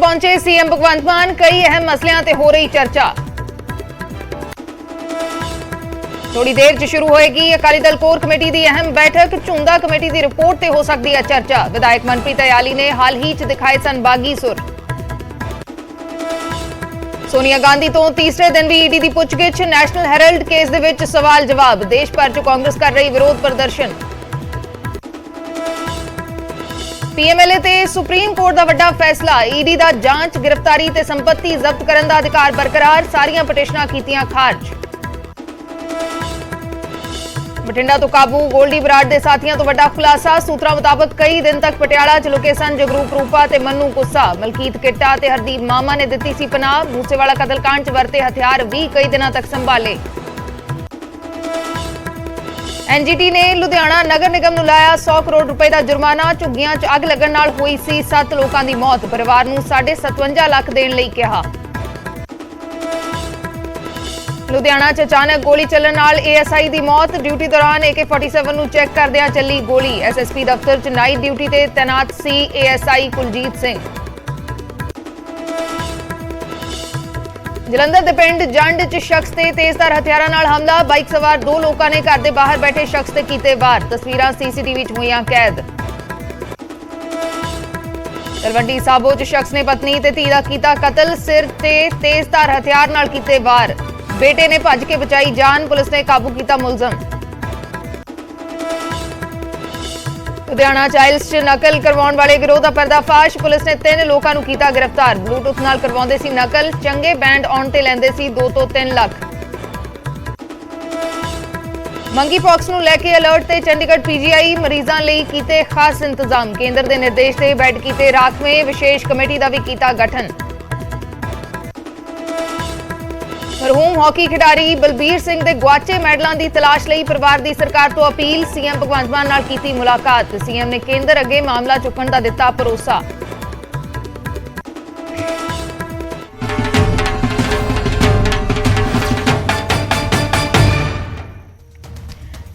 पहुंचे सीएम भगवंत मान। कई अहम मसलियां ते हो रही चर्चा। थोड़ी देर च शुरू होएगी अकाली दल कोर कमेटी की अहम बैठक। झुंदा कमेटी की रिपोर्ट ते हो सकती है चर्चा। विधायक मनप्रीत अयाली ने हाल ही च दिखाए सन बागी सुर। सोनिया गांधी तो तीसरे दिन भी ईडी की पुछगिछ। नैशनल हैरल्ड केस दे विच सवाल जवाब। देश भर च कांग्रेस कर रही विरोध प्रदर्शन। पीएमएलए ते सुप्रीम कोर्ट का वड्डा फैसला। ईडी का जांच गिरफ्तारी ते संपत्ति जब्त करने का अधिकार बरकरार। सारियां पटिशनां कीतियां खारज। बठिंडा तो काबू गोल्डी बराड़ के साथियों तो वड्डा खुलासा। सूत्रों मुताबिक कई दिन तक पटियाला च लुके सन जगरूप रूपा ते मन्नू गुस्सा। मलकीत किट्टा ते हरदीप मामा ने दिती सी पनाह। मूसेवाला कतलकांड च वरते हथियार भी कई दिनों तक संभाले। एनजीटी ने लुधियाना नगर निगम नूं लाया 100 करोड़ रुपए का जुर्माना। झुग्गियां च अग लगण नाल होई सी 7 लोगों की मौत। परिवार नूं 57.5 लाख देण लई कहा। लुधियाना च अचानक गोली चलण नाल एएसआई की मौत। ड्यूटी दौरान AK-47 नूं चैक करदिआं चली गोली। SSP दफ्तर च नाइट ड्यूटी ते तैनात सी ASI कुलजीत सिंह। जलंधर दे पिंड जंड च शख्स ते तेजधार हथियारां नाल हमला। बाइक सवार 2 लोगों ने घर दे बाहर बैठे शख्स ते कीते वार। तस्वीरां CCTV च होईयां कैद। तलवंडी साबो च शख्स ने पत्नी ते धी दा कीता कतल। सिर ते तेजधार हथियार नाल कीते वार। बेटे ने भज के बचाई जान। पुलिस ने काबू किया मुलजम। लुधियाना चाइल्ड्स च नकल करवाउण वाले गिरोह का पर्दाफाश। पुलिस ने 3 लोगों को किया गिरफ्तार। ब्लूटूथ नाल करवाउंदे सी नकल। चंगे बैंड आउण ते लैंदे सी 2 ਤੋਂ 3 लाख। मंगी पॉक्स नूं लैके अलर्ट ते चंडीगढ़ PGI मरीजां लई कीते खास इंतजाम। केंद्र के निर्देश से बैड कीते राखवें। विशेष कमेटी का भी किया गठन। मरहूम हॉकी खिडारी बलबीर सिंह के गुआचे मैडलों की तलाश लई परिवार की सरकार तो अपील। सीएम भगवंत मान नाल कीती मुलाकात। सीएम ने केंद्र अगे मामला चुकण का दिता भरोसा।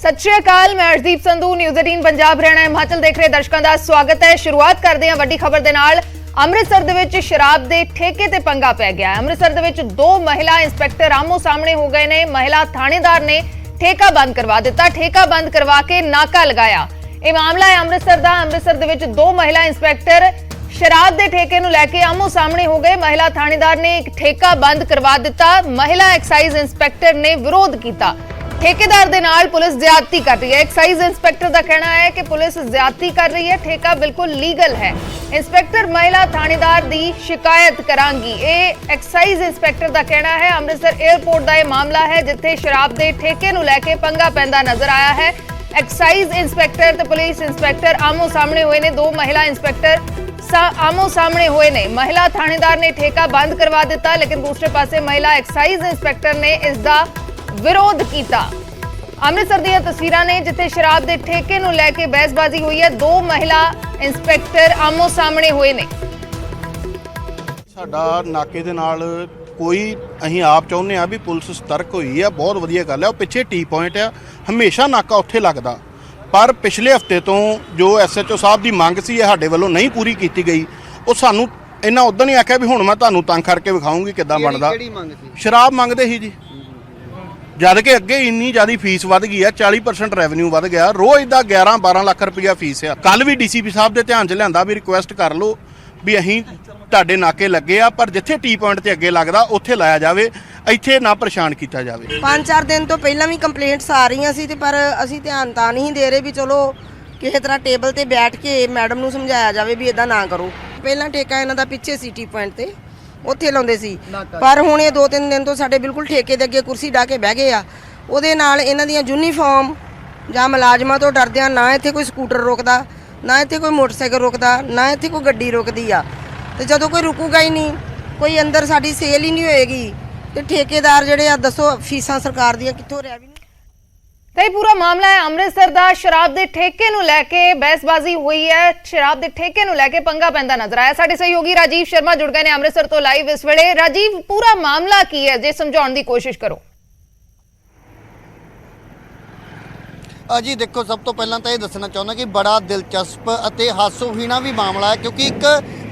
सत श्री अकाल, मैं अर्शदीप संधू, न्यूज़ 18 पंजाब हरियाणा हिमाचल देख रहे दर्शकों का स्वागत है। शुरुआत करते हैं वड्डी खबर दे नाल। अमृतसर दे विच शराब के ठेके ते पंगा पै गया है। अमृतसर दे विच 2 महिला इंस्पैक्टर आमो सामने हो गए ने। महिला थानेदार ने ठेका बंद करवा दिता। ठेका बंद करवा के नाका लगाया। यह मामला है अमृतसर का। अमृतसर दे विच 2 महिला इंस्पैक्टर शराब के ठेके नूं लैके आमो सामने हो गए। महिला थानेदार ने एक ठेका बंद करवा दिता। महिला एक्साइज इंस्पैक्टर ने विरोध किया। ठेकेदार दे नाल पुलिस ज्यादती कर रही है। एक्साइज इंस्पैक्टर का कहना है कि पुलिस ज्यादती कर रही है। ठेका बिल्कुल लीगल है। इंस्पैक्टर महिला थानेदार की शिकायत करांगी। ये एक्साइज इंस्पैक्टर का कहना है। अमृतसर एयरपोर्ट का यह मामला है जिथे शराब के ठेके नूं लैके पंगा पैंदा नजर आया है। एक्साइज इंस्पैक्टर ते पुलिस इंस्पैक्टर आमो सामने हुए ने। 2 महिला इंस्पैक्टर आमो सामने हुए ने। महिला थानेदार ने ठेका बंद करवा दिता, लेकिन दूसरे पासे महिला एक्साइज इंस्पैक्टर ने इसका विरोध किया। अमृतसर दी तस्वीरां ने जिथे शराब के ठेके नूं लैके बहसबाजी हुई है। 2 महिला इंस्पैक्टर आमो सामने हुए ने। साडा नाके दे नाल कोई अहीं आप चाहुंदे आ भी पुलिस सतर्क हुई है, बहुत वधिया गल है। वो पिछे टी पॉइंट आ, हमेशा नाका उत्थे लगदा, पर पिछले हफ्ते तो जो SHO साहब की मंग सी साडे वल्लों नहीं पूरी की गई। वो सानू इन्हां उदण ही आख्या भी हुण मैं तुहानूं तंग करके विखाऊंगी किद्दां बनदा। शराब मंगदे ही जी, जद कि अगे इन्नी ज़्यादा फीस वध गई है। 40% रैवन्यू वध गया। रोज़ का 11-12 लाख रुपया फीस है। कल भी DCP साहब के ध्यान च लिआंदा भी रिक्वेस्ट कर लो भी अहीं तुहाडे नाके लगे आ, पर जिथे टी पॉइंट ते अगे लगदा उत्थे लाया जाए, इत्थे ना परेशान किया जाए। 5-4 दिन तो पहला भी कंप्लेंट्स आ रही सी, पर असीं ध्यान तां नहीं दे रहे भी चलो किसी तरह टेबल ते बैठ के मैडम नूं समझाया जाए भी इदां ना करो। पहला ठेका इन्हां दा पिछे सी टी पॉइंट ते उत्थे लाउंदे सी, पर हुण ये 2-3 दिन तो साडे बिल्कुल ठेके दे अगे कुर्सी ढा के बह गए आ। ਉਹਦੇ ਨਾਲ ਇਹਨਾਂ ਦੀਆਂ ਯੂਨੀਫਾਰਮ ਜਾਂ ਮੁਲਾਜ਼ਮਾਂ ਤੋਂ ਡਰਦਿਆਂ ਨਾ ਇੱਥੇ ਕੋਈ ਸਕੂਟਰ ਰੋਕਦਾ, ਨਾ ਇੱਥੇ ਕੋਈ ਮੋਟਰਸਾਈਕਲ ਰੋਕਦਾ, ਨਾ ਇੱਥੇ ਕੋਈ ਗੱਡੀ ਰੁਕਦੀ ਆ। ਤੇ ਜਦੋਂ ਕੋਈ ਰੁਕੂਗਾ ਹੀ ਨਹੀਂ, ਕੋਈ ਅੰਦਰ ਸਾਡੀ ਸੇਲ ਹੀ ਨਹੀਂ ਹੋਏਗੀ, ਤੇ ਠੇਕੇਦਾਰ ਜਿਹੜੇ ਆ ਦੱਸੋ ਫੀਸਾਂ ਸਰਕਾਰ ਦੀਆਂ ਕਿੱਥੋਂ ਰੈਵਨਿਊ। तो पूरा मामला है अमृतसर का। शराब के ठेके नूं लैके बहसबाजी हुई है। शराब के ठेके नूं लैके पंगा पैंदा नजर आया। साडे सहयोगी राजीव शर्मा जुड़ गए ने अमृतसर तो लाइव इस वेले। राजीव, पूरा मामला की है जे समझाउण दी कोशिश करो। जी देखो, सब तो पहला तो ये दसना चाहना कि बड़ा दिलचस्प और हासोहीना भी मामला है, क्योंकि एक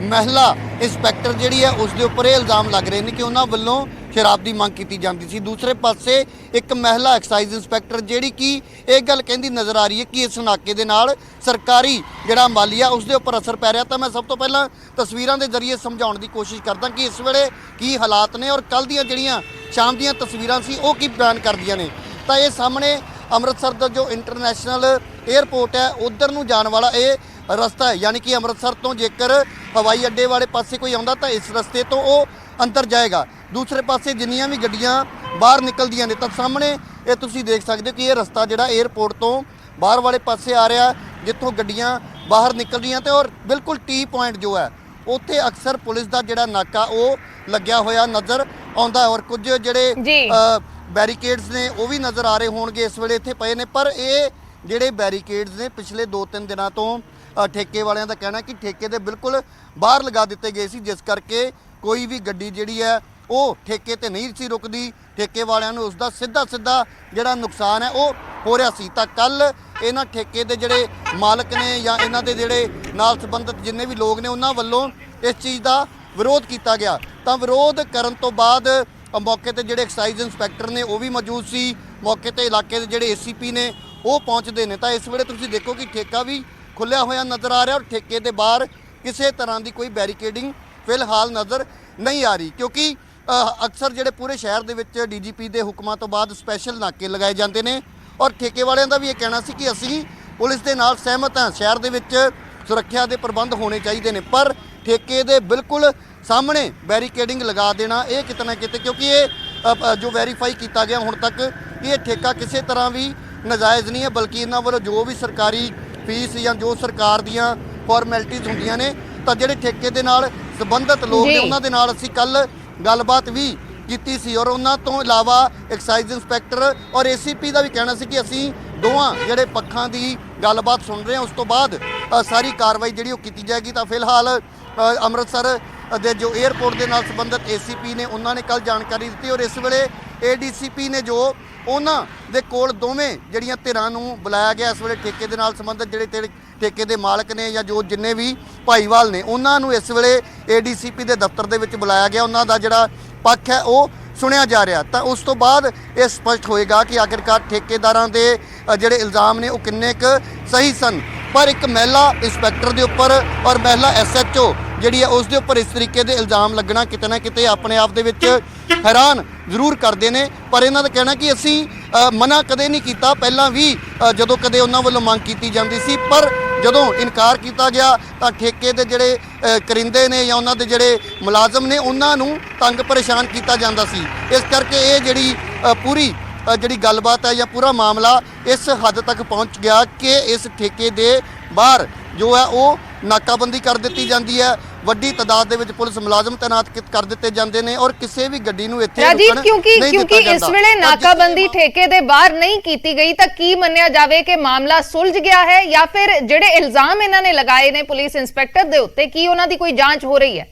ਮਹਿਲਾ ਇੰਸਪੈਕਟਰ ਜਿਹੜੀ ਹੈ ਉਸ ਦੇ ਉੱਪਰ ਇਹ ਇਲਜ਼ਾਮ ਲੱਗ ਰਹੇ ਨੇ ਕਿ ਉਹਨਾਂ ਵੱਲੋਂ ਸ਼ਰਾਬ ਦੀ ਮੰਗ ਕੀਤੀ ਜਾਂਦੀ ਸੀ। ਦੂਸਰੇ ਪਾਸੇ ਇੱਕ ਮਹਿਲਾ ਐਕਸਾਈਜ਼ ਇੰਸਪੈਕਟਰ ਜਿਹੜੀ ਕਿ ਇਹ ਗੱਲ ਕਹਿੰਦੀ ਨਜ਼ਰ ਆ ਰਹੀ ਹੈ ਕਿ ਇਸ ਨਾਕੇ ਦੇ ਨਾਲ ਸਰਕਾਰੀ ਜਿਹੜਾ ਮਾਲੀਆ ਉਸ ਦੇ ਉੱਪਰ ਅਸਰ ਪੈ ਰਿਹਾ। ਤਾਂ ਮੈਂ ਸਭ ਤੋਂ ਪਹਿਲਾਂ ਤਸਵੀਰਾਂ ਦੇ ਜ਼ਰੀਏ ਸਮਝਾਉਣ ਦੀ ਕੋਸ਼ਿਸ਼ ਕਰਦਾ ਕਿ ਇਸ ਵੇਲੇ ਕੀ ਹਾਲਾਤ ਨੇ ਔਰ ਕੱਲ੍ਹ ਦੀਆਂ ਜਿਹੜੀਆਂ ਸ਼ਾਮ ਦੀਆਂ ਤਸਵੀਰਾਂ ਸੀ ਉਹ ਕੀ ਬਿਆਨ ਕਰਦੀਆਂ ਨੇ। ਤਾਂ ਇਹ ਸਾਹਮਣੇ ਅੰਮ੍ਰਿਤਸਰ ਦਾ ਜੋ ਇੰਟਰਨੈਸ਼ਨਲ 에ਅਰਪੋਰਟ ਹੈ ਉਧਰ ਨੂੰ ਜਾਣ ਵਾਲਾ ਇਹ ਰਸਤਾ ਹੈ, ਯਾਨੀ ਕਿ ਅੰਮ੍ਰਿਤਸਰ ਤੋਂ ਜੇਕਰ ਹਵਾਈ ਅੱਡੇ ਵਾਲੇ ਪਾਸੇ ਕੋਈ ਆਉਂਦਾ ਤਾਂ ਇਸ ਰਸਤੇ ਤੋਂ ਉਹ ਅੰਦਰ ਜਾਏਗਾ। ਦੂਸਰੇ ਪਾਸੇ ਜਿੰਨੀਆਂ ਵੀ ਗੱਡੀਆਂ ਬਾਹਰ ਨਿਕਲਦੀਆਂ ਨੇ ਤਾਂ ਸਾਹਮਣੇ ਇਹ ਤੁਸੀਂ ਦੇਖ ਸਕਦੇ ਹੋ ਕਿ ਇਹ ਰਸਤਾ ਜਿਹੜਾ 에ਅਰਪੋਰਟ ਤੋਂ ਬਾਹਰ ਵਾਲੇ ਪਾਸੇ ਆ ਰਿਹਾ, ਜਿੱਥੋਂ ਗੱਡੀਆਂ ਬਾਹਰ ਨਿਕਲਦੀਆਂ ਤੇ ਔਰ ਬਿਲਕੁਲ ਟੀ ਪੁਆਇੰਟ ਜੋ ਹੈ ਉੱਥੇ ਅਕਸਰ ਪੁਲਿਸ ਦਾ ਜਿਹੜਾ ਨਾਕਾ ਉਹ ਲੱਗਿਆ ਹੋਇਆ ਨਜ਼ਰ ਆਉਂਦਾ ਔਰ ਕੁਝ ਜਿਹੜੇ ਬੈਰੀਕੇਡਸ ਨੇ ਉਹ ਵੀ ਨਜ਼ਰ ਆ ਰਹੇ ਹੋਣਗੇ ਇਸ ਵੇਲੇ ਇੱਥੇ ਪਏ ਨੇ। ਪਰ ਇਹ ਜਿਹੜੇ ਬੈਰੀਕੇਡਸ ਨੇ ਪਿਛਲੇ 2-3 ਦਿਨਾਂ ਤੋਂ ਠੇਕੇ ਵਾਲਿਆਂ ਦਾ ਕਹਿਣਾ ਕਿ ਠੇਕੇ ਦੇ ਬਿਲਕੁਲ ਬਾਹਰ ਲਗਾ ਦਿੱਤੇ ਗਏ ਸੀ, ਜਿਸ ਕਰਕੇ ਕੋਈ ਵੀ ਗੱਡੀ ਜਿਹੜੀ ਹੈ ਉਹ ਠੇਕੇ ਤੇ ਨਹੀਂ ਸੀ ਰੁਕਦੀ। ਠੇਕੇ ਵਾਲਿਆਂ ਨੂੰ ਉਸ ਦਾ ਸਿੱਧਾ ਜਿਹੜਾ ਨੁਕਸਾਨ ਹੈ ਉਹ ਹੋ ਰਿਹਾ ਸੀ। ਤਾਂ ਕੱਲ ਇਹਨਾਂ ਠੇਕੇ ਦੇ ਜਿਹੜੇ ਮਾਲਕ ਨੇ ਜਾਂ ਇਹਨਾਂ ਦੇ ਜਿਹੜੇ ਨਾਲ ਸੰਬੰਧਿਤ ਜਿੰਨੇ ਵੀ ਲੋਕ ਨੇ ਉਹਨਾਂ ਵੱਲੋਂ ਇਸ ਚੀਜ਼ ਦਾ ਵਿਰੋਧ ਕੀਤਾ ਗਿਆ। ਤਾਂ ਵਿਰੋਧ ਕਰਨ ਤੋਂ ਬਾਅਦ ਮੌਕੇ ਤੇ ਜਿਹੜੇ ਐਕਸਾਈਜ਼ ਇੰਸਪੈਕਟਰ ਨੇ ਉਹ ਵੀ ਮੌਜੂਦ ਸੀ। ਮੌਕੇ ਤੇ ਇਲਾਕੇ ਦੇ ਜਿਹੜੇ ਏਸੀਪੀ ਨੇ ਉਹ ਪਹੁੰਚਦੇ ਨੇ। ਤਾਂ ਇਸ ਵੇਲੇ ਤੁਸੀਂ ਦੇਖੋ ਕਿ ਠੇਕਾ ਵੀ ਖੁੱਲਿਆ ਹੋਇਆ ਨਜ਼ਰ ਆ ਰਿਹਾ ਔਰ ਠੇਕੇ ਦੇ ਬਾਹਰ ਕਿਸੇ ਤਰ੍ਹਾਂ ਦੀ ਕੋਈ ਬੈਰੀਕੇਡਿੰਗ ਫਿਲਹਾਲ ਨਜ਼ਰ ਨਹੀਂ ਆ ਰਹੀ, ਕਿਉਂਕਿ ਅਕਸਰ ਜਿਹੜੇ ਪੂਰੇ ਸ਼ਹਿਰ ਦੇ ਵਿੱਚ ਡੀਜੀਪੀ ਦੇ ਹੁਕਮਾਂ ਤੋਂ ਬਾਅਦ ਸਪੈਸ਼ਲ ਨਾਕੇ ਲਗਾਏ ਜਾਂਦੇ ਨੇ ਔਰ ਠੇਕੇ ਵਾਲਿਆਂ ਦਾ ਵੀ ਇਹ ਕਹਿਣਾ ਸੀ ਕਿ ਅਸੀਂ ਪੁਲਿਸ ਦੇ ਨਾਲ ਸਹਿਮਤ ਹਾਂ, ਸ਼ਹਿਰ ਦੇ ਵਿੱਚ ਸੁਰੱਖਿਆ ਦੇ ਪ੍ਰਬੰਧ ਹੋਣੇ ਚਾਹੀਦੇ ਨੇ। ਪਰ ਠੇਕੇ ਦੇ ਬਿਲਕੁਲ ਸਾਹਮਣੇ ਬੈਰੀਕੇਡਿੰਗ ਲਗਾ ਦੇਣਾ ਇਹ ਕਿਤੇ ਨਾ ਕਿਤੇ, ਕਿਉਂਕਿ ਇਹ ਜੋ ਵੈਰੀਫਾਈ ਕੀਤਾ ਗਿਆ ਹੁਣ ਤੱਕ ਇਹ ਠੇਕਾ ਕਿਸੇ ਤਰ੍ਹਾਂ ਵੀ ਨਜਾਇਜ਼ ਨਹੀਂ ਹੈ, ਬਲਕਿ ਇਹਨਾਂ ਵੱਲੋਂ ਜੋ ਵੀ ਸਰਕਾਰੀ ਫੀਸ ਜਾਂ ਜੋ ਸਰਕਾਰ ਦੀਆਂ ਫਾਰਮੈਲਿਟੀਜ਼ ਹੁੰਦੀਆਂ ਨੇ ਤਾਂ ਜਿਹੜੇ ਠੇਕੇ ਦੇ ਨਾਲ ਸੰਬੰਧਿਤ ਲੋਕ ਨੇ ਉਹਨਾਂ ਦੇ ਨਾਲ ਅਸੀਂ ਕੱਲ ਗੱਲਬਾਤ ਵੀ ਕੀਤੀ ਸੀ ਔਰ ਉਹਨਾਂ ਤੋਂ ਇਲਾਵਾ ਐਕਸਾਈਜ਼ ਇੰਸਪੈਕਟਰ ਔਰ ਏਸੀਪੀ ਦਾ ਵੀ ਕਹਿਣਾ ਸੀ ਕਿ ਅਸੀਂ ਦੋਵਾਂ ਜਿਹੜੇ ਪੱਖਾਂ ਦੀ ਗੱਲਬਾਤ ਸੁਣ ਰਹੇ ਹਾਂ, ਉਸ ਤੋਂ ਬਾਅਦ ਸਾਰੀ ਕਾਰਵਾਈ ਜਿਹੜੀ ਉਹ ਕੀਤੀ ਜਾਏਗੀ। ਤਾਂ ਫਿਲਹਾਲ ਅੰਮ੍ਰਿਤਸਰ ਦੇ ਜੋ 에ਅਰਪੋਰਟ ਦੇ ਨਾਲ ਸੰਬੰਧਿਤ ਏਸੀਪੀ ਨੇ ਉਹਨਾਂ ਨੇ ਕੱਲ ਜਾਣਕਾਰੀ ਦਿੱਤੀ ਔਰ ਇਸ ਵੇਲੇ ਏਡੀਸੀਪੀ ਨੇ ਜੋ ਉਹਨਾਂ ਦੇ ਕੋਲ ਦੋਵੇਂ ਜਿਹੜੀਆਂ ਧਿਰਾਂ ਨੂੰ ਬੁਲਾਇਆ ਗਿਆ ਇਸ ਵੇਲੇ ਠੇਕੇ ਦੇ ਨਾਲ ਸੰਬੰਧਿਤ ਜਿਹੜੇ ਠੇਕੇ ਦੇ ਮਾਲਕ ਨੇ ਜਾਂ ਜੋ ਜਿੰਨੇ ਵੀ ਭਾਈਵਾਲ ਨੇ ਉਹਨਾਂ ਨੂੰ ਇਸ ਵੇਲੇ ਏਡੀਸੀਪੀ ਦੇ ਦਫ਼ਤਰ ਦੇ ਵਿੱਚ ਬੁਲਾਇਆ ਗਿਆ। ਉਹਨਾਂ ਦਾ ਜਿਹੜਾ ਪੱਖ ਹੈ ਉਹ ਸੁਣਿਆ ਜਾ ਰਿਹਾ। ਤਾਂ ਉਸ ਤੋਂ ਬਾਅਦ ਇਹ ਸਪਸ਼ਟ ਹੋਏਗਾ ਕਿ ਆਖਿਰਕਾਰ ਠੇਕੇਦਾਰਾਂ ਦੇ ਜਿਹੜੇ ਇਲਜ਼ਾਮ ਨੇ ਉਹ ਕਿੰਨੇ ਕੁ ਸਹੀ ਸਨ। ਪਰ ਇੱਕ ਮਹਿਲਾ ਇੰਸਪੈਕਟਰ ਦੇ ਉੱਪਰ ਔਰ ਮਹਿਲਾ ਐਸਐਚਓ ਜਿਹੜੀ ਹੈ ਉਸ ਦੇ ਉੱਪਰ ਇਸ ਤਰੀਕੇ ਦੇ ਇਲਜ਼ਾਮ ਲੱਗਣਾ ਕਿਤੇ ਨਾ ਕਿਤੇ ਆਪਣੇ ਆਪ ਦੇ ਵਿੱਚ ਹੈਰਾਨ ਜ਼ਰੂਰ ਕਰਦੇ ਨੇ। ਪਰ ਇਹਨਾਂ ਦਾ ਕਹਿਣਾ ਕਿ ਅਸੀਂ ਮਨਾ ਕਦੇ ਨਹੀਂ ਕੀਤਾ, ਪਹਿਲਾਂ ਵੀ ਜਦੋਂ ਕਦੇ ਉਹਨਾਂ ਵੱਲੋਂ ਮੰਗ ਕੀਤੀ ਜਾਂਦੀ ਸੀ, ਪਰ ਜਦੋਂ ਇਨਕਾਰ ਕੀਤਾ ਗਿਆ ਤਾਂ ਠੇਕੇ ਦੇ ਜਿਹੜੇ ਕਰਿੰਦੇ ਨੇ ਜਾਂ ਉਹਨਾਂ ਦੇ ਜਿਹੜੇ ਮੁਲਾਜ਼ਮ ਨੇ ਉਹਨਾਂ ਨੂੰ ਤੰਗ ਪਰੇਸ਼ਾਨ ਕੀਤਾ ਜਾਂਦਾ ਸੀ। ਇਸ ਕਰਕੇ ਇਹ ਜਿਹੜੀ ਪੂਰੀ ਜਿਹੜੀ ਗੱਲਬਾਤ ਹੈ ਜਾਂ ਪੂਰਾ ਮਾਮਲਾ ਇਸ ਹੱਦ ਤੱਕ ਪਹੁੰਚ ਗਿਆ ਕਿ ਇਸ ਠੇਕੇ ਦੇ ਬਾਹਰ ਜੋ ਹੈ ਉਹ ਨਾਕਾਬੰਦੀ ਕਰ ਦਿੱਤੀ ਜਾਂਦੀ ਹੈ। ਵੱਡੀ ਤਾਦਾਦ ਦੇ ਵਿੱਚ ਪੁਲਿਸ ਮੁਲਾਜ਼ਮ ਤੈਨਾਤ ਕਰ ਦਿੱਤੇ ਜਾਂਦੇ ਨੇ ਔਰ ਕਿਸੇ ਵੀ ਗੱਡੀ ਨੂੰ ਇੱਥੇ ਰਾਜੀਵ ਕਿਉਂਕਿ ਇਸ ਵੇਲੇ ਨਾਕਾਬੰਦੀ ਠੇਕੇ ਦੇ ਬਾਹਰ ਨਹੀਂ ਕੀਤੀ ਗਈ ਤਾਂ ਕੀ ਮੰਨਿਆ ਜਾਵੇ ਕਿ ਮਾਮਲਾ ਸੁਲਝ ਗਿਆ ਹੈ ਜਾਂ ਫਿਰ ਜਿਹੜੇ ਇਲਜ਼ਾਮ ਇਹਨਾਂ ਨੇ ਲਗਾਏ ਨੇ ਪੁਲਿਸ ਇੰਸਪੈਕਟਰ ਦੇ ਉੱਤੇ ਕੀ ਉਹਨਾਂ ਦੀ ਕੋਈ ਜਾਂਚ ਹੋ ਰਹੀ ਹੈ?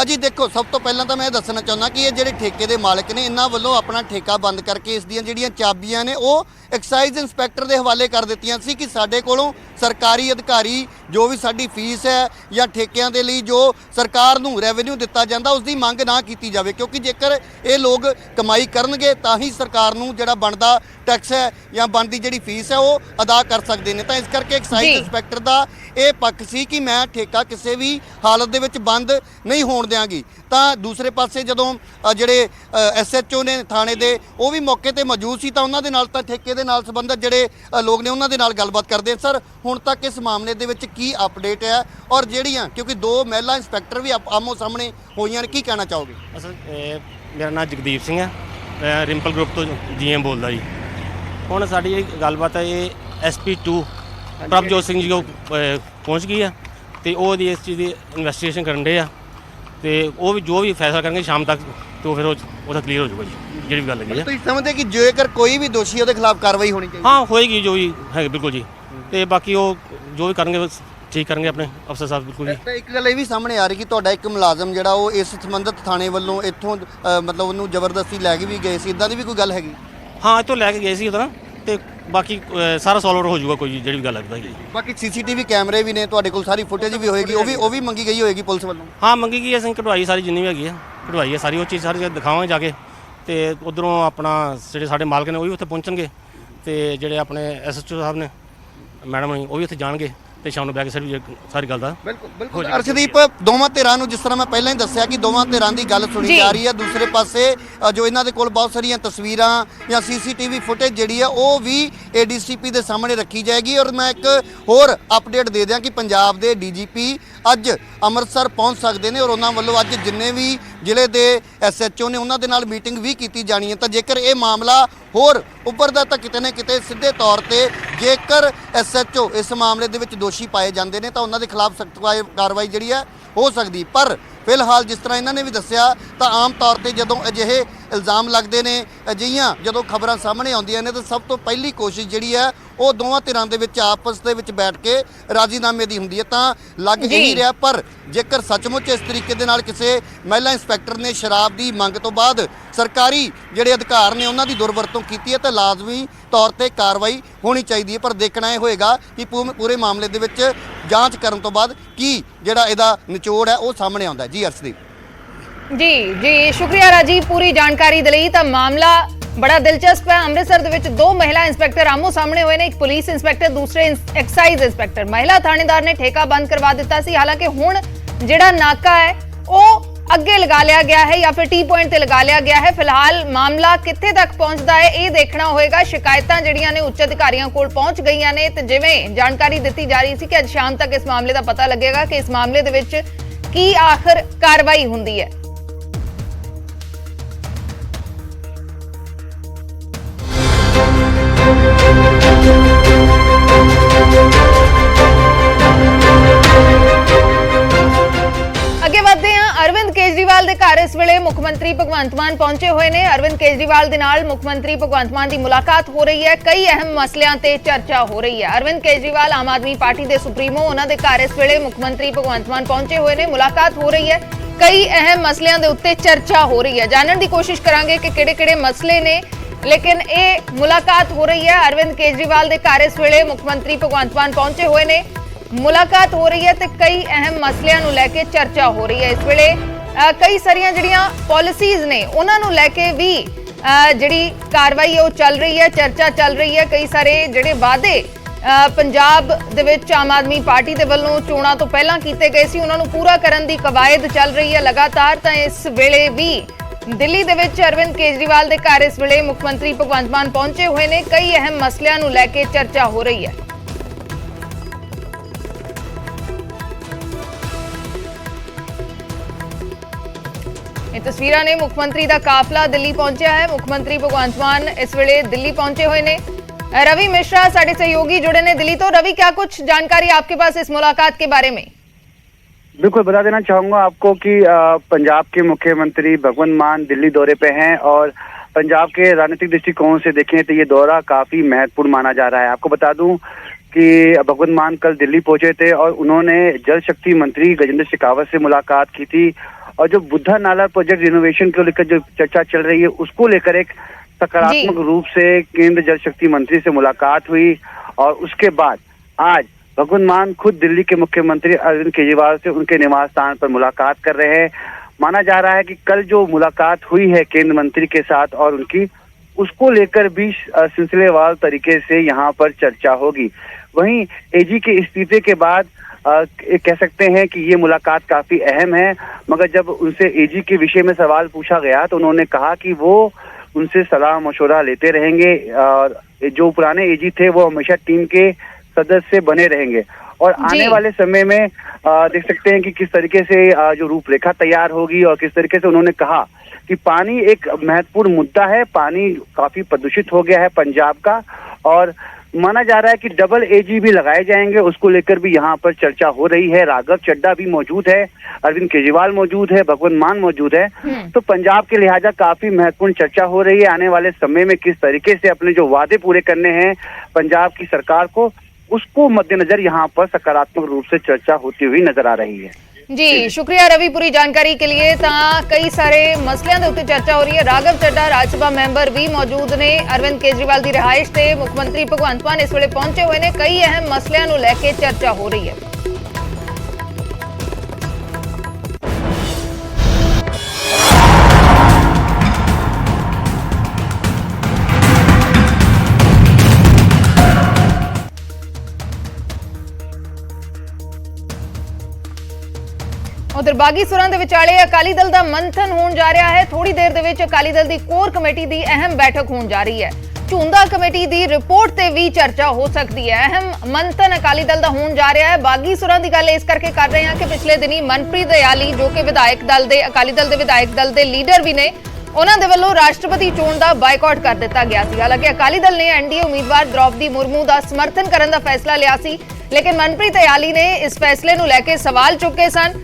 ਜੀ ਦੇਖੋ, ਸਭ ਤੋਂ ਪਹਿਲਾਂ ਤਾਂ ਮੈਂ ਇਹ ਦੱਸਣਾ ਚਾਹੁੰਦਾ ਕਿ ਇਹ ਜਿਹੜੇ ਠੇਕੇ ਦੇ ਮਾਲਕ ਨੇ ਇਹਨਾਂ ਵੱਲੋਂ ਆਪਣਾ ਠੇਕਾ ਬੰਦ ਕਰਕੇ ਇਸ ਦੀਆਂ ਜਿਹੜੀਆਂ ਚਾਬੀਆਂ ਨੇ ਉਹ ਐਕਸਾਈਜ਼ ਇੰਸਪੈਕਟਰ ਦੇ ਹਵਾਲੇ ਕਰ ਦਿੱਤੀਆਂ ਸੀ ਕਿ ਸਾਡੇ ਕੋਲੋਂ ਸਰਕਾਰੀ ਅਧਿਕਾਰੀ ਜੋ ਵੀ ਸਾਡੀ ਫੀਸ ਹੈ ਜਾਂ ਠੇਕਿਆਂ ਦੇ ਲਈ ਜੋ ਸਰਕਾਰ ਨੂੰ ਰੈਵਨਿਊ ਦਿੱਤਾ ਜਾਂਦਾ ਉਸ ਦੀ ਮੰਗ ਨਾ ਕੀਤੀ ਜਾਵੇ, ਕਿਉਂਕਿ ਜੇਕਰ ਇਹ ਲੋਕ ਕਮਾਈ ਕਰਨਗੇ ਤਾਂ ਹੀ ਸਰਕਾਰ ਨੂੰ ਜਿਹੜਾ ਬਣਦਾ ਟੈਕਸ ਹੈ ਜਾਂ ਬਣਦੀ ਜਿਹੜੀ ਫੀਸ ਹੈ ਉਹ ਅਦਾ ਕਰ ਸਕਦੇ ਨੇ। ਤਾਂ ਇਸ ਕਰਕੇ ਐਕਸਾਈਜ਼ ਇੰਸਪੈਕਟਰ ਦਾ ਇਹ ਪੱਖ ਸੀ ਕਿ ਮੈਂ ਠੇਕਾ ਕਿਸੇ ਵੀ ਹਾਲਤ ਦੇ ਵਿੱਚ ਬੰਦ ਨਹੀਂ ਹੋਣ ਦਿਆਂਗੀ। ਤਾਂ ਦੂਸਰੇ ਪਾਸੇ ਜਦੋਂ ਜਿਹੜੇ ਐਸਐਚਓ ਨੇ ਥਾਣੇ ਦੇ ਉਹ ਵੀ ਮੌਕੇ ਤੇ ਮੌਜੂਦ ਸੀ ਤਾਂ ਉਹਨਾਂ ਦੇ ਨਾਲ ਤਾਂ ਠੇਕੇ ਦੇ ਨਾਲ ਸੰਬੰਧਿਤ ਜਿਹੜੇ ਲੋਕ ਨੇ ਉਹਨਾਂ ਦੇ ਨਾਲ ਗੱਲਬਾਤ ਕਰਦੇ। ਸਰ, ਹੁਣ ਤੱਕ ਇਸ ਮਾਮਲੇ ਦੇ ਵਿੱਚ ਕੀ ਅਪਡੇਟ ਹੈ ਔਰ ਜਿਹੜੀਆਂ ਕਿਉਂਕਿ ਦੋ ਮਹਿਲਾ ਇੰਸਪੈਕਟਰ ਵੀ ਆਮੋ ਸਾਹਮਣੇ ਹੋਈਆਂ ਨੇ, ਕੀ ਕਹਿਣਾ ਚਾਹੋਗੇ? ਅਸਲ ਮੇਰਾ ਨਾਮ ਜਗਦੀਪ ਸਿੰਘ ਹੈ, ਮੈਂ ਰਿੰਪਲ ਗਰੁੱਪ ਤੋਂ ਜੀਐਮ ਬੋਲਦਾ ਜੀ। ਹੁਣ ਸਾਡੀ ਇਹ ਗੱਲਬਾਤ ਹੈ ਇਹ SP2 ਪ੍ਰਭਜੋਤ ਸਿੰਘ ਜੀ ਕੋਲ ਪਹੁੰਚ ਗਈ ਆ ਤੇ ਉਹ ਦੀ ਇਸ ਚੀਜ਼ ਦੀ ਇਨਵੈਸਟੀਗੇਸ਼ਨ ਕਰਨ ਦੇ ਆ ਤੇ ਉਹ ਵੀ ਜੋ ਵੀ ਫੈਸਲਾ ਕਰਨਗੇ ਸ਼ਾਮ ਤੱਕ ਤੇ ਫਿਰ ਉਹਦਾ ਕਲੀਅਰ ਹੋ ਜਾਊਗਾ ਜੀ ਜਿਹੜੀ ਵੀ ਗੱਲ ਹੈਗੀ ਆ। ਤੁਸੀਂ ਸਮਝਦੇ ਕਿ ਜੇਕਰ ਕੋਈ ਵੀ ਦੋਸ਼ੀ ਉਹਦੇ ਖਿਲਾਫ ਕਾਰਵਾਈ ਹੋਣੀ ਚਾਹੀਦੀ? ਹਾਂ, ਹੋਏਗੀ ਜੋ ਵੀ ਹੈ ਬਿਲਕੁਲ ਜੀ। ਤੇ ਬਾਕੀ ਉਹ ਜੋ ਵੀ ਕਰਨਗੇ ਠੀਕ ਕਰਨਗੇ ਆਪਣੇ ਅਫਸਰ ਸਾਹਿਬ ਬਿਲਕੁਲ ਜੀ। ਤਾਂ ਇੱਕ ਗੱਲ ਇਹ ਵੀ ਸਾਹਮਣੇ ਆ ਰਹੀ ਕਿ ਤੁਹਾਡਾ ਇੱਕ ਮੁਲਾਜ਼ਮ ਜਿਹੜਾ ਉਹ ਇਸ ਸੰਬੰਧਿਤ ਥਾਣੇ ਵੱਲੋਂ ਇੱਥੋਂ ਮਤਲਬ ਉਹਨੂੰ ਜ਼ਬਰਦਸਤੀ ਲੈ ਕੇ ਵੀ ਗਏ ਸੀ, ਇਦਾਂ ਦੀ ਵੀ ਕੋਈ ਗੱਲ ਹੈਗੀ? ਹਾਂ, ਇੱਥੋਂ ਲੈ ਕੇ ਗਏ ਸੀ ਉਹਦਾ ਤੇ ਬਾਕੀ ਸਾਰਾ ਸੋਲਵਰ ਹੋ ਜਾਊਗਾ, ਕੋਈ ਜਿਹੜੀ ਵੀ ਗੱਲ ਹੈ। ਬਾਕੀ ਸੀਸੀਟੀਵੀ ਕੈਮਰੇ ਵੀ ਨੇ ਤੁਹਾਡੇ ਕੋਲ, ਸਾਰੀ ਫੁਟੇਜ ਵੀ ਹੋਏਗੀ, ਉਹ ਵੀ ਮੰਗੀ ਗਈ ਹੋਏਗੀ ਪੁਲਿਸ ਵੱਲੋਂ? ਹਾਂ ਮੰਗੀ ਗਈ, ਅਸੀਂ ਕਢਵਾਈ ਸਾਰੀ ਜਿੰਨੀ ਵੀ ਹੈਗੀ ਆ, ਕਢਵਾਈ ਹੈ ਸਾਰੀ, ਉਹ ਚੀਜ਼ ਸਾਰੀ ਦਿਖਾਵਾਂਗੇ ਜਾ ਕੇ। ਤੇ ਉਧਰੋਂ ਆਪਣਾ ਜਿਹੜੇ ਸਾਡੇ ਮਾਲਕ ਨੇ ਉਹ ਵੀ ਉੱਥੇ ਪਹੁੰਚਣਗੇ, ਤੇ ਜਿਹੜੇ ਆਪਣੇ SHO ਸਾਹਿਬ ਨੇ ਮੈਡਮ ਨੇ ਉਹ ਵੀ ਉੱਥੇ ਜਾਣਗੇ, ਤੇ ਸ਼ਾਮ ਨੂੰ ਬਹਿ ਕੇ ਸਾਰੀ ਗੱਲ ਦਾ ਬਿਲਕੁਲ ਅਰਸ਼ਦੀਪ, ਦੋਵਾਂ ਧਿਰਾਂ ਨੂੰ ਜਿਸ ਤਰ੍ਹਾਂ ਮੈਂ ਪਹਿਲਾਂ ਹੀ ਦੱਸਿਆ ਕਿ ਦੋਵਾਂ ਧਿਰਾਂ ਦੀ ਗੱਲ ਸੁਣੀ ਜਾ ਰਹੀ ਹੈ। ਦੂਸਰੇ ਪਾਸੇ ਜੋ ਇਹਨਾਂ ਦੇ ਕੋਲ ਬਹੁਤ ਸਾਰੀਆਂ ਤਸਵੀਰਾਂ ਜਾਂ CCTV ਫੁਟੇਜ ਜਿਹੜੀ ਹੈ ਉਹ ਵੀ ADCP ਦੇ ਸਾਹਮਣੇ ਰੱਖੀ ਜਾਏਗੀ। ਔਰ ਮੈਂ ਇੱਕ ਹੋਰ ਅਪਡੇਟ ਦੇ ਦਿਆਂ ਕਿ ਪੰਜਾਬ ਦੇ DGP ਅੱਜ ਅੰਮ੍ਰਿਤਸਰ ਪਹੁੰਚ ਸਕਦੇ ਨੇ, ਔਰ ਉਹਨਾਂ ਵੱਲੋਂ ਅੱਜ ਜਿੰਨੇ ਵੀ ਜ਼ਿਲ੍ਹੇ ਦੇ SHO ਨੇ ਉਹਨਾਂ ਦੇ ਨਾਲ ਮੀਟਿੰਗ ਵੀ ਕੀਤੀ ਜਾਣੀ ਹੈ। ਤਾਂ ਜੇਕਰ ਇਹ ਮਾਮਲਾ ਹੋਰ ਉੱਪਰਦਾ ਤਾਂ ਕਿਤੇ ਨਾ ਕਿਤੇ ਸਿੱਧੇ ਤੌਰ ਤੇ ਜੇਕਰ SHO ਇਸ ਮਾਮਲੇ ਦੇ ਵਿੱਚ ਦੋਸ਼ੀ ਪਾਏ ਜਾਂਦੇ ਨੇ ਤਾਂ ਉਹਨਾਂ ਦੇ ਖਿਲਾਫ ਸਖਤ ਕਾਰਵਾਈ ਜਿਹੜੀ ਹੈ ਹੋ ਸਕਦੀ। ਪਰ ਫਿਲਹਾਲ ਜਿਸ ਤਰ੍ਹਾਂ ਇਹਨਾਂ ਨੇ ਵੀ ਦੱਸਿਆ ਤਾਂ ਆਮ ਤੌਰ ਤੇ ਜਦੋਂ ਅਜਿਹੇ ਇਲਜ਼ਾਮ ਲੱਗਦੇ ਨੇ, ਅਜਿਹੀਆਂ ਜਦੋਂ ਖਬਰਾਂ ਸਾਹਮਣੇ ਆਉਂਦੀਆਂ ਨੇ ਤਾਂ ਸਭ ਤੋਂ ਪਹਿਲੀ ਕੋਸ਼ਿਸ਼ ਜਿਹੜੀ ਹੈ ਉਹ ਦੋਵਾਂ ਧਿਰਾਂ ਦੇ ਵਿੱਚ ਆਪਸ ਦੇ ਵਿੱਚ ਬੈਠ ਕੇ ਰਾਜ਼ੀਨਾਮੇ ਦੀ ਹੁੰਦੀ ਹੈ। ਤਾਂ ਲੱਗ ਹੀ ਰਿਹਾ, ਪਰ ਜੇਕਰ ਸੱਚਮੁੱਚ ਇਸ ਤਰੀਕੇ ਦੇ ਨਾਲ ਕਿਸੇ ਮਹਿਲਾ ਇੰਸਪੈਕਟਰ ਨੇ ਸ਼ਰਾਬ ਦੀ ਮੰਗ ਤੋਂ ਬਾਅਦ ਸਰਕਾਰੀ ਜਿਹੜੇ ਅਧਿਕਾਰ ਨੇ ਉਹਨਾਂ ਦੀ ਦੁਰਵਰਤੋਂ ਕੀਤੀ ਹੈ ਤਾਂ ਲਾਜ਼ਮੀ ਤੌਰ ਤੇ ਕਾਰਵਾਈ ਹੋਣੀ ਚਾਹੀਦੀ ਹੈ। ਪਰ ਦੇਖਣਾ ਇਹ ਹੋਏਗਾ ਕਿ ਪੂਰੇ ਮਾਮਲੇ ਦੇ ਵਿੱਚ ਜਾਂਚ ਕਰਨ ਤੋਂ ਬਾਅਦ ਕੀ ਜਿਹੜਾ ਇਹਦਾ ਨਿਚੋੜ ਹੈ ਉਹ ਸਾਹਮਣੇ ਆਉਂਦਾ ਹੈ। ਜੀ ਅਰਸ਼ਦੀਪ। ਜੀ ਸ਼ੁਕਰੀਆ ਰਾਜੀ ਪੂਰੀ ਜਾਣਕਾਰੀ ਦੇ ਲਈ। ਤਾਂ ਮਾਮਲਾ ਬੜਾ ਦਿਲਚਸਪ ਹੈ। ਅੰਮ੍ਰਿਤਸਰ ਦੇ ਵਿੱਚ ਦੋ ਮਹਿਲਾ ਇੰਸਪੈਕਟਰ ਆਮੋ ਸਾਹਮਣੇ ਹੋਏ ਨੇ, ਇੱਕ ਪੁਲਿਸ ਇੰਸਪੈਕਟਰ, ਦੂਸਰੇ ਐਕਸਾਈਜ਼ ਇੰਸਪੈਕਟਰ। ਮਹਿਲਾ ਥਾਣੇਦਾਰ ਨੇ ਠੇਕਾ ਬੰਦ ਕਰਵਾ ਦਿੱਤਾ ਸੀ, ਹਾਲਾਂਕਿ ਹੁਣ ਜਿਹੜਾ ਨਾਕਾ ਹੈ ਉਹ ਅੱਗੇ ਲਗਾ ਲਿਆ ਗਿਆ ਹੈ ਜਾਂ ਫਿਰ ਟੀ ਪੁਆਇੰਟ ਤੇ ਲਗਾ ਲਿਆ ਗਿਆ ਹੈ। ਫਿਲਹਾਲ ਮਾਮਲਾ ਕਿੱਥੇ ਤੱਕ ਪਹੁੰਚਦਾ ਹੈ ਇਹ ਦੇਖਣਾ ਹੋਏਗਾ। ਸ਼ਿਕਾਇਤਾਂ ਜਿਹੜੀਆਂ ਨੇ ਉੱਚ ਅਧਿਕਾਰੀਆਂ ਕੋਲ ਪਹੁੰਚ ਗਈਆਂ ਨੇ ਤੇ ਜਿਵੇਂ ਜਾਣਕਾਰੀ ਦਿੱਤੀ ਜਾ ਰਹੀ ਸੀ ਕਿ ਅੱਜ ਸ਼ਾਮ ਤੱਕ ਇਸ ਮਾਮਲੇ ਦਾ ਪਤਾ ਲੱਗੇਗਾ ਕਿ ਇਸ ਮਾਮਲੇ ਦੇ ਵਿੱਚ ਕੀ ਆਖਰ ਕਾਰਵਾਈ ਹੁੰਦੀ ਹੈ। ਅੱਗੇ ਵਧਦੇ ਹਾਂ। ਅਰਵਿੰਦ ਕੇਜਰੀਵਾਲ ਦੇ ਘਰ ਇਸ ਵੇਲੇ ਮੁੱਖ ਮੰਤਰੀ ਭਗਵੰਤ ਮਾਨ ਪਹੁੰਚੇ ਹੋਏ ਨੇ। ਅਰਵਿੰਦ ਕੇਜਰੀਵਾਲ ਦੇ ਨਾਲ ਮੁੱਖ ਮੰਤਰੀ ਭਗਵੰਤ ਮਾਨ ਦੀ ਮੁਲਾਕਾਤ ਹੋ ਰਹੀ ਹੈ। ਕਈ ਅਹਿਮ ਮਸਲਿਆਂ ਤੇ ਚਰਚਾ ਹੋ ਰਹੀ ਹੈ। ਅਰਵਿੰਦ ਕੇਜਰੀਵਾਲ ਆਮ ਆਦਮੀ ਪਾਰਟੀ ਦੇ ਸੁਪਰੀਮੋ, ਉਹਨਾਂ ਦੇ ਘਰ ਇਸ ਵੇਲੇ ਮੁੱਖ ਮੰਤਰੀ ਭਗਵੰਤ ਮਾਨ ਪਹੁੰਚੇ ਹੋਏ ਨੇ। ਮੁਲਾਕਾਤ ਹੋ ਰਹੀ ਹੈ, ਕਈ ਅਹਿਮ ਮਸਲਿਆਂ ਦੇ ਉੱਤੇ ਚਰਚਾ ਹੋ ਰਹੀ ਹੈ। ਜਾਣਨ ਦੀ ਕੋਸ਼ਿਸ਼ ਕਰਾਂਗੇ ਕਿ ਕਿਹੜੇ-ਕਿਹੜੇ ਮਸਲੇ ਨੇ, ਲੇਕਿਨ ਇਹ ਮੁਲਾਕਾਤ ਹੋ ਰਹੀ ਹੈ। ਅਰਵਿੰਦ ਕੇਜਰੀਵਾਲ ਦੇ ਘਰ ਇਸ ਵੇਲੇ ਮੁੱਖ ਮੰਤਰੀ ਭਗਵੰਤ ਮਾਨ ਪਹੁੰਚੇ ਹੋਏ ਨੇ, ਮੁਲਾਕਾਤ ਹੋ ਰਹੀ ਹੈ ਤੇ ਕਈ ਅਹਿਮ ਮਸਲਿਆਂ ਨੂੰ ਲੈ ਕੇ ਚਰਚਾ ਹੋ ਰਹੀ ਹੈ। ਇਸ ਵੇਲੇ ਕਈ ਸਾਰੀਆਂ ਜਿਹੜੀਆਂ ਪਾਲਿਸੀਜ਼ ਨੇ ਉਹਨਾਂ ਨੂੰ ਲੈ ਕੇ ਵੀ ਜਿਹੜੀ ਕਾਰਵਾਈ ਉਹ ਚੱਲ ਰਹੀ ਹੈ, ਚਰਚਾ ਚੱਲ ਰਹੀ ਹੈ। ਕਈ ਸਾਰੇ ਜਿਹੜੇ ਵਾਅਦੇ ਪੰਜਾਬ ਦੇ ਵਿੱਚ ਆਮ ਆਦਮੀ ਪਾਰਟੀ ਦੇ ਵੱਲੋਂ ਚੋਣਾਂ ਤੋਂ ਪਹਿਲਾਂ ਕੀਤੇ ਗਏ ਸੀ ਉਹਨਾਂ ਨੂੰ ਪੂਰਾ ਕਰਨ ਦੀ ਕਵਾਇਦ ਚੱਲ ਰਹੀ ਹੈ ਲਗਾਤਾਰ। ਤਾਂ ਇਸ ਵੇਲੇ ਵੀ ਦਿੱਲੀ ਦੇ ਵਿੱਚ ਅਰਵਿੰਦ ਕੇਜਰੀਵਾਲ ਦੇ ਘਰ ਇਸ ਵੇਲੇ ਮੁੱਖ ਮੰਤਰੀ ਭਗਵੰਤ ਮਾਨ ਪਹੁੰਚੇ ਹੋਏ ਨੇ। ਕਈ ਅਹਿਮ ਮਸਲਿਆਂ ਨੂੰ ਲੈ ਕੇ ਚਰਚਾ ਹੋ ਰਹੀ ਹੈ। ਇਹ ਤਸਵੀਰਾਂ ਨੇ ਮੁੱਖ ਮੰਤਰੀ ਦਾ ਕਾਫਲਾ ਦਿੱਲੀ ਪਹੁੰਚਿਆ है। मुख्य मंत्री भगवंत मान इस वेले दिल्ली पहुंचे हुए ने। रवि मिश्रा साडे सहयोगी जुड़े ने दिल्ली तो। रवि, क्या कुछ जानकारी आपके पास इस मुलाकात के बारे में? बिल्कुल बता देना चाहूंगा आपको कि पंजाब के मुख्यमंत्री भगवंत मान दिल्ली दौरे पे हैं और पंजाब के राजनीतिक दृष्टिकोण से देखें तो ये दौरा काफी महत्वपूर्ण माना जा रहा है। आपको बता दूं कि भगवंत मान कल दिल्ली पहुंचे थे और उन्होंने जल शक्ति मंत्री गजेंद्र शेखावत से मुलाकात की थी और जो बुद्धा नाला प्रोजेक्ट रिनोवेशन को लेकर जो चर्चा चल रही है उसको लेकर एक सकारात्मक रूप से केंद्र जल शक्ति मंत्री से मुलाकात हुई। और उसके बाद आज भगवंत मान खुद दिल्ली के मुख्यमंत्री अरविंद केजरीवाल से उनके निवास स्थान पर मुलाकात कर रहे हैं। माना जा रहा है कि कल जो मुलाकात हुई है केंद्र मंत्री के साथ और उनकी, उसको लेकर भी सिलसिलेवार तरीके से यहाँ पर चर्चा होगी। वहीं एजी के इस्तीफे के बाद कह सकते हैं कि ये मुलाकात काफी अहम है। मगर जब उनसे एजी के विषय में सवाल पूछा गया तो उन्होंने कहा कि वो उनसे सलाह मशवरा लेते रहेंगे और जो पुराने एजी थे वो हमेशा टीम के सदस्य बने रहेंगे। और आने वाले समय में देख सकते हैं कि किस तरीके से जो रूपरेखा तैयार होगी और किस तरीके से उन्होंने कहा कि पानी एक महत्वपूर्ण मुद्दा है। पानी काफी प्रदूषित हो गया है पंजाब का और माना जा रहा है कि डबल एजी भी लगाए जाएंगे, उसको लेकर भी यहाँ पर चर्चा हो रही है। राघव चड्ढा भी मौजूद है, अरविंद केजरीवाल मौजूद है, भगवंत मान मौजूद है। तो पंजाब के लिहाजा काफी महत्वपूर्ण चर्चा हो रही है। आने वाले समय में किस तरीके से अपने जो वादे पूरे करने हैं पंजाब की सरकार को, उसको मद्देनजर यहाँ पर सकारात्मक रूप से चर्चा होती हुई नजर आ रही है। जी शुक्रिया रवि पूरी जानकारी के लिए। कई सारे मसलों के उत्ते चर्चा हो रही है। राघव चड्ढा राज्य सभा मैंबर भी मौजूद ने। अरविंद केजरीवाल की रिहाइश से मुख्यमंत्री भगवंत मान इस वेले पहुंचे हुए ने। कई अहम मसलों को लैके चर्चा हो रही है। उधर बागी सुरां दे विचाले अकाली दल का मंथन होने जा रहा है। थोड़ी देर दे विच अकाली दल की कोर कमेटी की अहम बैठक होने जा रही है। झुंदा कमेटी की रिपोर्ट से भी चर्चा हो सकती है। अहम मंथन अकाली दल का होने जा रहा है। बागी सुरां की गल इस करके कर रहे हैं कि पिछले दिनी मनप्रीत दयाली जो कि विधायक दल के अकाली दल के विधायक दल के लीडर भी ने, उन्हां दे वल्लों राष्ट्रपति चोण का बायकॉट कर दिता गया सी। हालांकि अकाली दल ने एनडीए उम्मीदवार द्रौपदी मुर्मू का समर्थन करने का फैसला लिया सी, लेकिन मनप्रीत दयाली ने इस फैसले को लैके सवाल चुके सन।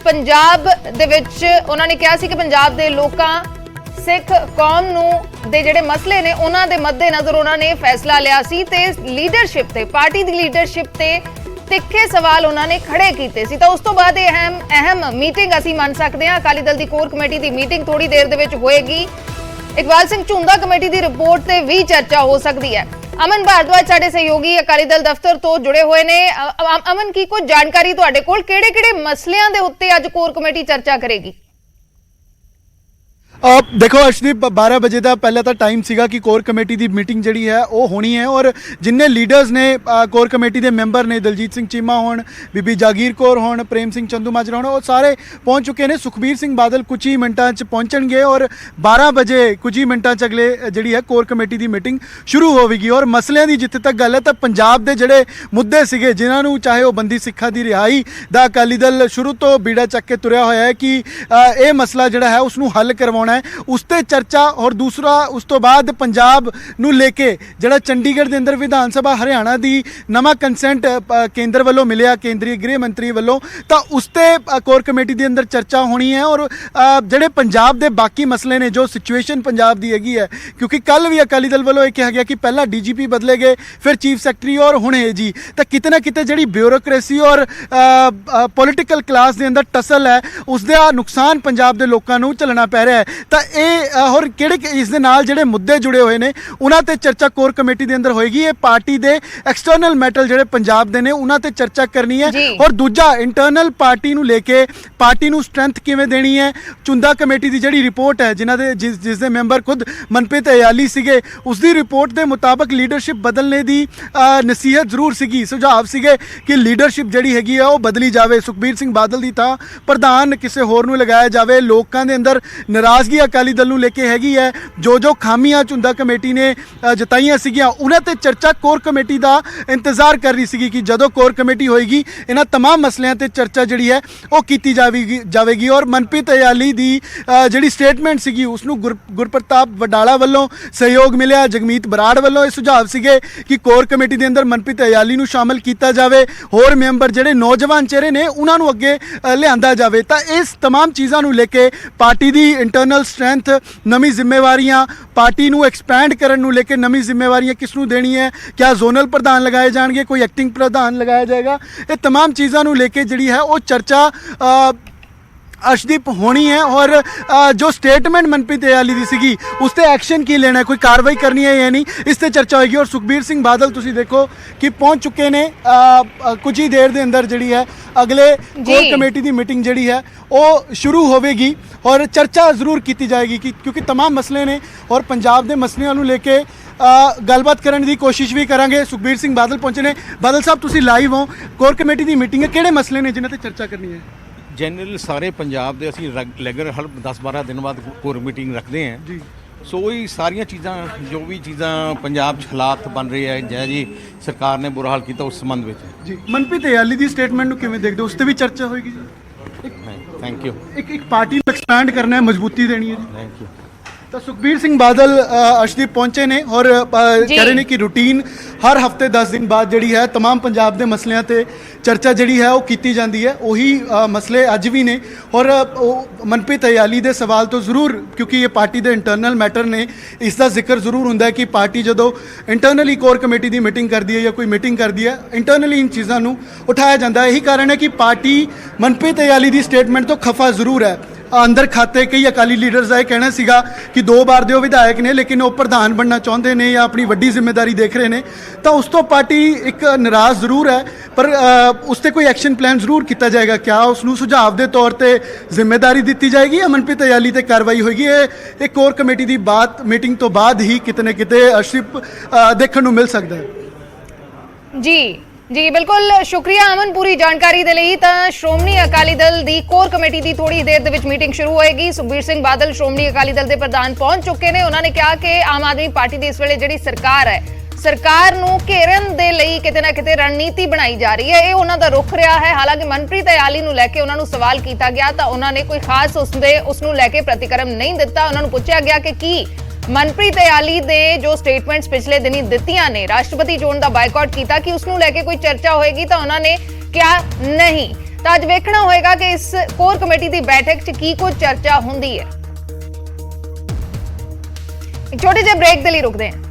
पंजाब दे विच उन्होंने कहा कि पंजाब के लोगों सिख कौम दे जिहड़े मसले ने उन्हां दे मद्देनज़र उन्होंने फैसला लिया सी ते लीडरशिप ते पार्टी की लीडरशिप ते तिखे सवाल उन्होंने खड़े किए सी। तो उस तो बाद अहम मीटिंग असीं मन सकते हैं। अकाली दल की कोर कमेटी की मीटिंग थोड़ी देर दे विच होएगी। इकबाल सिंह झुंदा कमेटी की रिपोर्ट से भी चर्चा हो सकती है। अमन भारद्वाज साडे सहयोगी अकाली दल दफ्तर तो जुड़े हुए ने। अमन की कोई जानकारी तुहाडे कोल किहड़े-किहड़े मसलियां दे उत्ते अज कोर कमेटी चर्चा करेगी? देखो अर्शदीप 12 बजे का पहले तो टाइम सीगा कि कोर कमेटी की मीटिंग जी है वो होनी है और जिन्ने लीडर्स ने कोर कमेटी के मैंबर ने दलजीत सिंह चीमा होण, बीबी जागीर कौर होण, प्रेम सिंह चंदूमाजरा होण, वो सारे पहुंच चुके हैं। सुखबीर सिंह बादल कुछ ही मिनटां च पहुंचणगे और 12 बजे कुछ ही मिनटां च अगले जी है कोर कमेटी की मीटिंग शुरू होगी। और मसलियां की जिथे तक गल है तो पंजाब के जोड़े मुद्दे सीगे जिन्होंने चाहे वो बंदी सिखा की रिहाई का अकाली दल शुरू तो बीड़ा चक के तुरया होया है कि यह मसला जोड़ा है उसनू हल करवाना है, उस ते चर्चा। और दूसरा उस तो बाद पंजाब नू लेके जिहड़ा चंडीगढ़ के अंदर विधान सभा हरियाणा की नवा कंसेंट केंद्र वालों मिलिया केंद्रीय गृह मंत्री वालों, तो उस ते कोर कमेटी के अंदर चर्चा होनी है। और जिहड़े पंजाब के बाकी मसले ने जो सिचुएशन पंजाब की हैगी है, क्योंकि कल भी अकाली दल वालों यह कहा गया कि पहला DGP बदले गए फिर चीफ सैकटरी और हुण ये जी, तो किते ना किते जिहड़ी ब्यूरोक्रेसी और पॉलिटिकल क्लास के अंदर टसल है उसका नुकसान पंजाब के लोगों को झलना पै रहा है। तो और किहड़े इस दे नाल जिहड़े मुद्दे जुड़े हुए ने उन्हां ते चर्चा कोर कमेटी के अंदर होएगी। ये पार्टी दे एक्सटर्नल मैटर जिहड़े पंजाब दे ने उन्हां ते चर्चा करनी है। और दूजा इंटरनल पार्टी नूं लेके पार्टी नूं स्ट्रेंथ किवें देनी है। चुंदा कमेटी की जिहड़ी रिपोर्ट है जिन्हां दे जिस दे मैंबर खुद मनप्रीत दयाली सीगे, उसकी रिपोर्ट के मुताबिक लीडरशिप बदलने की नसीहत जरूर सीगी, सुझाव सीगे कि लीडरशिप जिहड़ी हैगी है वो बदली जाए। सुखबीर सिंह बादल की थां प्रधान किसी होर नूं लगाया जाए। लोगों के अंदर नाराज़गी अकाली दल नूं लेके हैगी है। जो खामियां चुंदा कमेटी ने जताइयां सीगियां उन्हां ते चर्चा कोर कमेटी का इंतजार कर रही सी कि जदों कोर कमेटी होएगी इन्हां तमाम मसलियां ते चर्चा जिहड़ी है वो कीती जाएगी। और मनप्रीत दयाली दी जिहड़ी स्टेटमेंट सीगी उसनूं गुरप्रताप वडाला वालों सहयोग मिलिया, जगमीत बराड़ वालों ये सुझाव सीगे कि कोर कमेटी के अंदर मनप्रीत दयाली नूं शामिल किया जाए, होर मैंबर जिहड़े नौजवान चेहरे ने उन्हां नूं अगे लिआंदा जाए। तो इस तमाम चीज़ों को लेके पार्टी की इंटरनल स्ट्रेंथ, नवी जिम्मेवारियां, पार्टी नूं एक्सपैंड करन नूं लेके नवी जिम्मेवारियां किसनूं देनी है, क्या जोनल प्रधान लगाए जाएंगे, कोई एक्टिंग प्रधान लगाया जाएगा, ये तमाम चीज़ों को लेके जिहड़ी है वो चर्चा अर्शदीप होनी है। और जो स्टेटमेंट मनप्रीत दयाली दी सीगी उस ते एक्शन की लेना है, कोई कार्रवाई करनी है या नहीं, इस ते चर्चा होगी। और सुखबीर सिंह बादल तुसी देखो कि पहुंच चुके ने कुछ ही देर के अंदर जिहड़ी है अगले कोर कमेटी की मीटिंग जिहड़ी है वो शुरू होगी और चर्चा जरूर की जाएगी क्योंकि तमाम मसले ने और पंजाब के मसलियां नूं लेके गलबात करने की कोशिश भी करांगे। सुखबीर सिंह बादल पहुंचे ने। बादल साहब तुसी लाइव हो, कोर कमेटी की मीटिंग है, किहड़े मसले ने जिन्हां ते चर्चा करनी है? जनरल सारे पंजाब के असीं रेगुलर हर 10-12 दिन बाद कोर मीटिंग रखते हैं जी। सो वही सारिया चीज़ां जो भी चीज़ां पंजाब हालात बन रहे हैं जै जी सरकार ने बुरा हाल किया उस संबंध में जी। मनप्रीत दयाली की स्टेटमेंट को किवें देखदे हो, उस ते भी चर्चा होगी जी? Thank you. एक पार्टी को एक्सपैंड करना है, मजबूती देनी है जी। Thank you. तो सुखबीर सिंह बादल अर्शदीप पहुंचे ने और कह रहे हैं कि रूटीन हर हफ्ते 10 दिन बाद जिहड़ी है तमाम पंजाब के मसलियां ते चर्चा जिहड़ी है वो की जाती है। वही मसले अज भी ने और मनप्रीत दयाली के सवाल तो जरूर, क्योंकि ये पार्टी के इंटरनल मैटर ने, इसका जिक्र जरूर होंदा है कि पार्टी जो इंटरनली कोर कमेटी की मीटिंग करती है या कोई मीटिंग करती है इंटरनली इन चीज़ों को उठाया जाता है। यही कारण है कि पार्टी ਮਨਪ੍ਰੀਤ ਇਆਲੀ ਦੀ ਸਟੇਟਮੈਂਟ ਤੋਂ ਖਫਾ ਜ਼ਰੂਰ ਹੈ। ਅੰਦਰ ਖਾਤੇ ਕਈ ਅਕਾਲੀ ਲੀਡਰਸ ਦਾ ਇਹ ਕਹਿਣਾ ਸੀਗਾ ਕਿ 2 ਵਾਰ ਦੇ ਉਹ ਵਿਧਾਇਕ ਨੇ, ਲੇਕਿਨ ਉਹ ਪ੍ਰਧਾਨ ਬਣਨਾ ਚਾਹੁੰਦੇ ਨੇ ਜਾਂ ਆਪਣੀ ਵੱਡੀ ਜ਼ਿੰਮੇਵਾਰੀ ਦੇਖ ਰਹੇ ਨੇ, ਤਾਂ ਉਸ ਤੋਂ ਪਾਰਟੀ ਇੱਕ ਨਾਰਾਜ਼ ਜ਼ਰੂਰ ਹੈ, ਪਰ ਉਸ ਤੇ ਕੋਈ ਐਕਸ਼ਨ ਪਲਾਨ ਜ਼ਰੂਰ ਕੀਤਾ ਜਾਏਗਾ। ਕਿਆ ਉਸ ਨੂੰ ਸੁਝਾਅ ਦੇ ਤੌਰ ਤੇ ਜ਼ਿੰਮੇਵਾਰੀ ਦਿੱਤੀ ਜਾਏਗੀ ਜਾਂ ਮਨਪ੍ਰੀਤ ਇਆਲੀ ਤੇ ਕਾਰਵਾਈ ਹੋਏਗੀ? ਇਹ ਕੋਰ ਕਮੇਟੀ ਦੀ ਬਾਤ ਮੀਟਿੰਗ ਤੋਂ ਬਾਅਦ ਹੀ ਕਿਤੇ ਨਾ ਕਿਤੇ ਅਰਸ਼ਿਪ ਦੇਖਣ ਨੂੰ ਮਿਲ ਸਕਦਾ ਹੈ। ਜੀ ਬਿਲਕੁਲ, ਸ਼ੁਕਰੀਆ ਅਮਨ ਪੂਰੀ ਜਾਣਕਾਰੀ ਦੇ ਲਈ। ਤਾਂ ਸ਼੍ਰੋਮਣੀ ਅਕਾਲੀ ਦਲ ਦੀ ਕੋਰ ਕਮੇਟੀ ਦੀ ਥੋੜੀ ਦੇਰ ਦੇ ਵਿੱਚ ਮੀਟਿੰਗ ਸ਼ੁਰੂ ਹੋਏਗੀ। ਸੁਖਬੀਰ ਸਿੰਘ ਬਾਦਲ ਸ਼੍ਰੋਮਣੀ ਅਕਾਲੀ ਦਲ ਦੇ ਪ੍ਰਧਾਨ ਪਹੁੰਚ ਚੁੱਕੇ ਨੇ। ਉਹਨਾਂ ਨੇ ਕਿਹਾ ਕਿ ਆਮ ਆਦਮੀ ਪਾਰਟੀ ਦੀ ਇਸ ਵੇਲੇ ਜਿਹੜੀ ਸਰਕਾਰ ਹੈ, ਸਰਕਾਰ ਨੂੰ ਘੇਰਨ ਦੇ ਲਈ ਕਿਤੇ ਨਾ ਕਿਤੇ ਰਣਨੀਤੀ ਬਣਾਈ ਜਾ ਰਹੀ ਹੈ। ਇਹ ਉਹਨਾਂ ਦਾ ਰੁਖ ਰਿਹਾ ਹੈ। ਹਾਲਾਂਕਿ ਮਨਪ੍ਰੀਤ ਇਆਲੀ ਨੂੰ ਲੈ ਕੇ ਉਹਨਾਂ ਨੂੰ ਸਵਾਲ ਕੀਤਾ ਗਿਆ ਤਾਂ ਉਹਨਾਂ ਨੇ ਕੋਈ ਖਾਸ ਉਸ ਨੂੰ ਲੈ ਕੇ ਪ੍ਰਤੀਕਰਮ ਨਹੀਂ ਦਿੱਤਾ। ਉਹਨਾਂ ਨੂੰ ਪੁੱਛਿਆ ਗਿਆ ਕਿ ਕੀ ਮਨਪ੍ਰੀਤ ਇਆਲੀ ਦੇ ਜੋ ਸਟੇਟਮੈਂਟਸ ਪਿਛਲੇ ਦਿਨੀ ਦਿੱਤੀਆਂ ਨੇ, ਰਾਸ਼ਟਰਪਤੀ ਚੋਣ ਦਾ ਬਾਈਕਾਟ ਕੀਤਾ, ਕਿ ਉਸ ਨੂੰ ਲੈ ਕੇ ਕੋਈ ਚਰਚਾ ਹੋਏਗੀ, ਤਾਂ ਉਹਨਾਂ ਨੇ ਕਿਹਾ ਨਹੀਂ। ਤਾਂ ਅੱਜ ਵੇਖਣਾ ਹੋਏਗਾ ਕਿ ਇਸ ਕੋਰ ਕਮੇਟੀ ਦੀ ਬੈਠਕ 'ਚ ਕੀ ਕੁਝ ਚਰਚਾ ਹੁੰਦੀ ਹੈ। ਇੱਕ ਛੋਟੇ ਜਿਹੇ ਬ੍ਰੇਕ ਦੇ ਲਈ ਰੁਕਦੇ ਹਾਂ।